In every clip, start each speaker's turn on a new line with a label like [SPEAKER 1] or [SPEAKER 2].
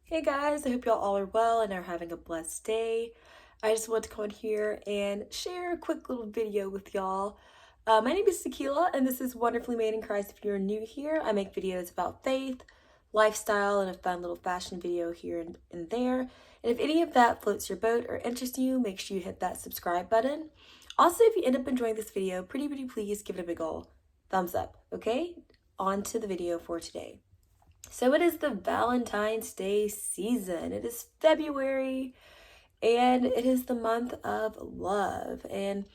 [SPEAKER 1] Hey guys, I hope y'all all are well and are having a blessed day. I just want to come on here and share a quick little video with y'all. My name is Tequila and this is Wonderfully Made in Christ. If you're new here, I make videos about faith, lifestyle, and a fun little fashion video here and there. And if any of that floats your boat or interests you, make sure you hit that subscribe button. Also, if you end up enjoying this video, pretty please give it a big ol' thumbs up, okay? On to the video for today. So it is the Valentine's Day season. It is February and it is the month of love. And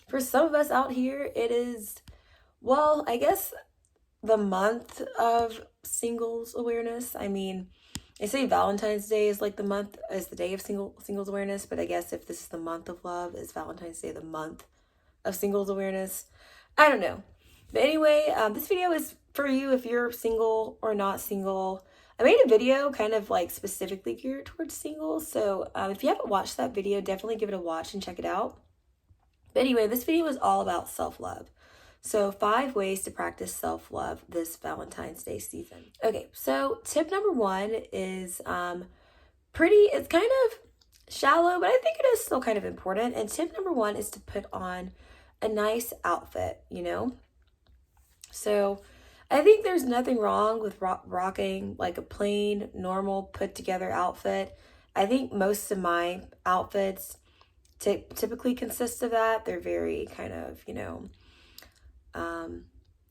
[SPEAKER 1] for some of us out here, it is, well, I guess the month of singles awareness. I mean, I say Valentine's Day is like the month, is the day of singles awareness, but I guess if this is the month of love, is Valentine's Day the month of singles awareness? I don't know. But anyway, this video is for you if you're single or not single. I made a video kind of like specifically geared towards singles. So if you haven't watched that video, definitely give it a watch and check it out. But anyway, this video is all about self-love. So 5 ways to practice self-love this Valentine's Day season. Okay, so tip number 1 is it's kind of shallow, but I think it is still kind of important. And tip number 1 is to put on a nice outfit, So I think there's nothing wrong with rocking like a plain, normal, put together outfit. I think most of my outfits typically consist of that. They're very kind of,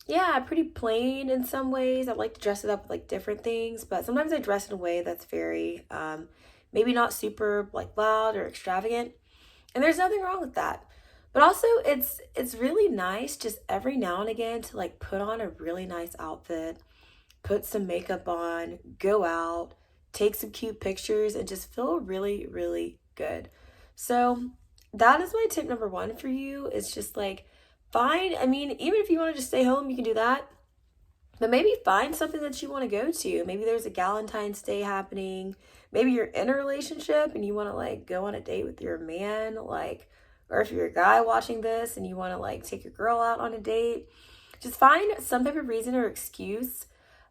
[SPEAKER 1] yeah, pretty plain in some ways. I like to dress it up with like different things, but sometimes I dress in a way that's very, maybe not super like loud or extravagant. And there's nothing wrong with that. But also it's really nice just every now and again to like put on a really nice outfit, put some makeup on, go out, take some cute pictures and just feel really good. So that is my tip number 1 for you is just like I mean, even if you want to just stay home, you can do that. But maybe find something that you want to go to. Maybe there's a Valentine's Day happening. Maybe you're in a relationship and you want to like go on a date with your man, or if you're a guy watching this and you want to like take your girl out on a date, just find some type of reason or excuse.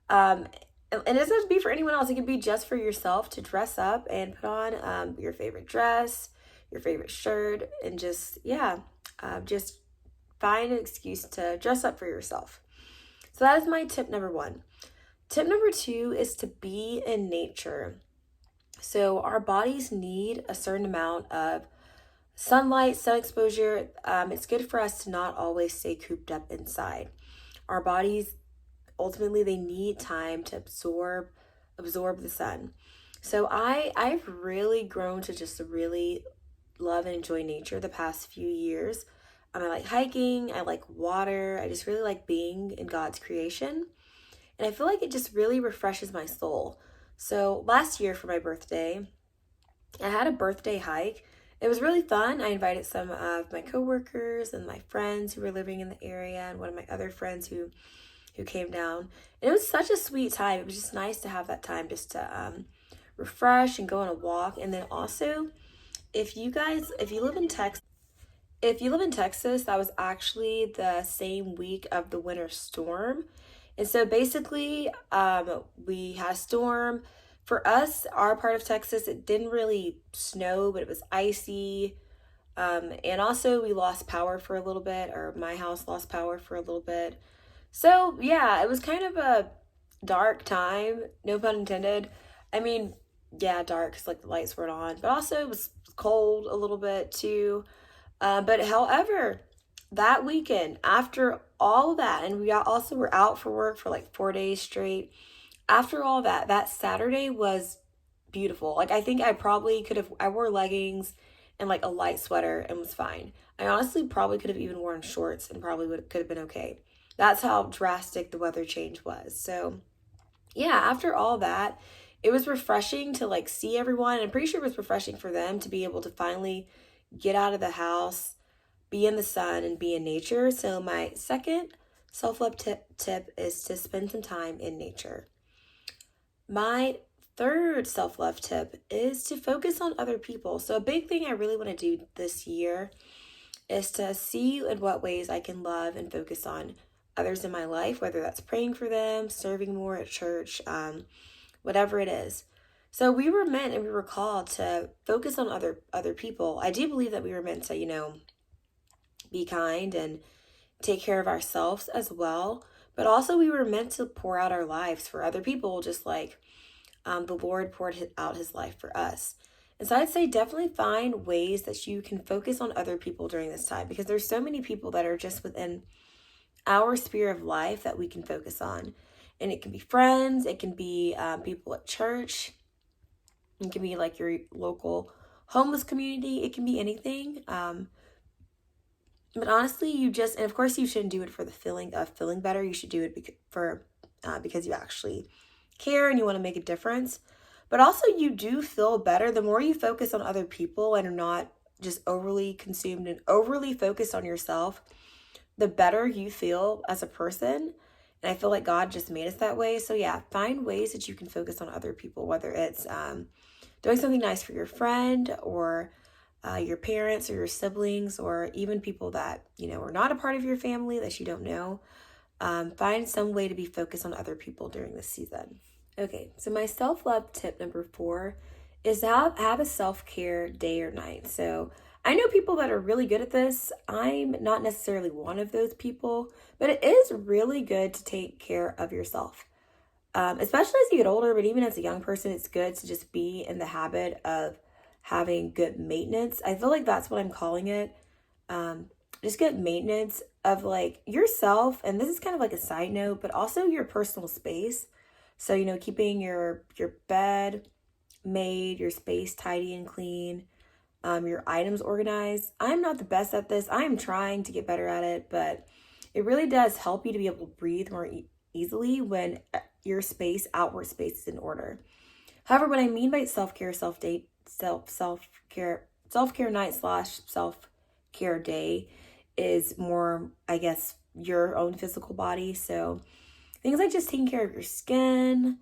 [SPEAKER 1] And it doesn't have to be for anyone else. It can be just for yourself to dress up and put on your favorite dress, your favorite shirt, and just find an excuse to dress up for yourself. So that is my tip number 1. Tip number 2 is to be in nature. So our bodies need a certain amount of sunlight, sun exposure. It's good for us to not always stay cooped up inside. Our bodies, ultimately, they need time to absorb the sun. So I've really grown to just really love and enjoy nature the past few years. I like hiking, I like water, I just really like being in God's creation. And I feel like it just really refreshes my soul. So last year for my birthday, I had a birthday hike. It was really fun. I invited some of my coworkers and my friends who were living in the area and one of my other friends who came down. And it was such a sweet time. It was just nice to have that time just to refresh and go on a walk. And then also, if you live in Texas, that was actually the same week of the winter storm. And so basically, we had a storm. For us, our part of Texas, it didn't really snow, but it was icy. And also we lost power for a little bit, or my house lost power for a little bit. So yeah, it was kind of a dark time, no pun intended. I mean, yeah, dark because like the lights weren't on, but also it was cold a little bit too. But however, that weekend, after all of that, and we also were out for work for like 4 days straight. After all that, that Saturday was beautiful. Like I think I probably I wore leggings and like a light sweater and was fine. I honestly probably could have even worn shorts and probably could have been okay. That's how drastic the weather change was. So yeah, after all that, it was refreshing to like see everyone. And I'm pretty sure it was refreshing for them to be able to finally get out of the house, be in the sun, and be in nature. So my second self-love tip is to spend some time in nature. My third self-love tip is to focus on other people. So a big thing I really want to do this year is to see in what ways I can love and focus on others in my life, whether that's praying for them, serving more at church, whatever it is. So we were meant and we were called to focus on other people. I do believe that we were meant to, be kind and take care of ourselves as well. But also we were meant to pour out our lives for other people, just like the Lord poured out his life for us. And so I'd say definitely find ways that you can focus on other people during this time, because there's so many people that are just within our sphere of life that we can focus on. And it can be friends, it can be people at church, it can be like your local homeless community, it can be anything. But honestly, and of course, you shouldn't do it for the feeling of feeling better. You should do it because you actually care and you want to make a difference. But also, you do feel better the more you focus on other people and are not just overly consumed and overly focused on yourself. The better you feel as a person. And I feel like God just made us that way. So yeah, find ways that you can focus on other people, whether it's doing something nice for your friend or your parents or your siblings, or even people that, are not a part of your family that you don't know. Find some way to be focused on other people during this season. Okay, so my self-love tip number 4 is to have a self-care day or night. So I know people that are really good at this. I'm not necessarily one of those people, but it is really good to take care of yourself. Especially as you get older, but even as a young person, it's good to just be in the habit of having good maintenance. I feel like that's what I'm calling it. Just good maintenance of like yourself. And this is kind of like a side note, but also your personal space. So, keeping your bed made, your space tidy and clean, your items organized. I'm not the best at this. I am trying to get better at it, but it really does help you to be able to breathe more easily when your outward space is in order. However, what I mean by self-care night / self-care day is more, I guess, your own physical body. So things like just taking care of your skin,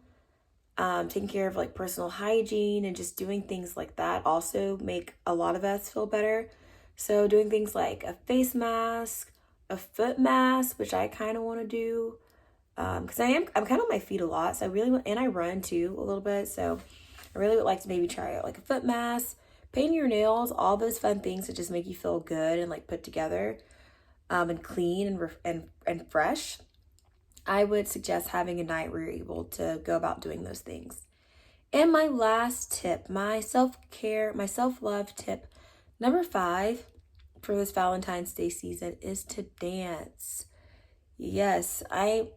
[SPEAKER 1] taking care of like personal hygiene, and just doing things like that also make a lot of us feel better. So doing things like a face mask, a foot mask, which I kind of want to do, because I'm kind of on my feet a lot, so and I run too a little bit, so I really would like to maybe try out like a foot mask, painting your nails, all those fun things that just make you feel good and like put together, and clean and fresh. I would suggest having a night where you're able to go about doing those things. And my last tip, my self-love tip number 5 for this Valentine's Day season is to dance. Yes, I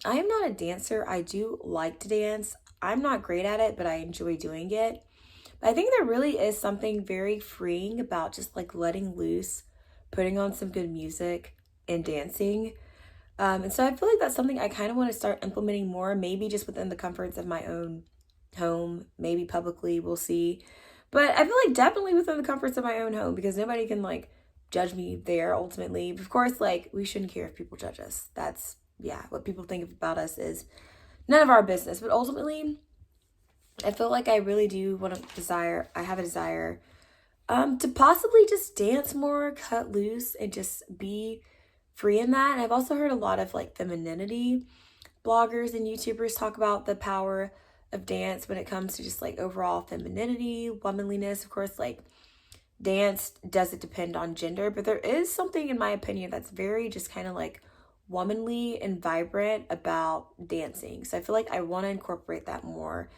[SPEAKER 1] am not a dancer. I do like to dance. I'm not great at it, but I enjoy doing it. But I think there really is something very freeing about just like letting loose, putting on some good music and dancing. And so I feel like that's something I kind of want to start implementing more, maybe just within the comforts of my own home, maybe publicly, we'll see. But I feel like definitely within the comforts of my own home, because nobody can like judge me there ultimately. Of course, like we shouldn't care if people judge us. That's, yeah, what people think about us is none of our business. But ultimately, I feel like I really do I have a desire to possibly just dance more, cut loose, and just be free in that. And I've also heard a lot of like femininity bloggers and YouTubers talk about the power of dance when it comes to just like overall femininity, womanliness. Of course, like dance doesn't depend on gender, but there is something, in my opinion, that's very just kind of like womanly and vibrant about dancing. So I feel like I want to incorporate that more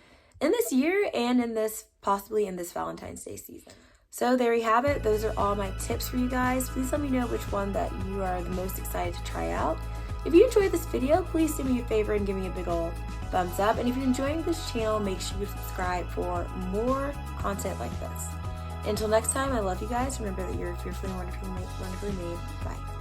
[SPEAKER 1] in this year and possibly in this Valentine's Day season. So there you have it. Those are all my tips for you guys. Please let me know which one that you are the most excited to try out. If you enjoyed this video, please do me a favor and give me a big ol' thumbs up. And if you're enjoying this channel, make sure you subscribe for more content like this. Until next time, I love you guys. Remember that you're fearfully and wonderfully made. Bye.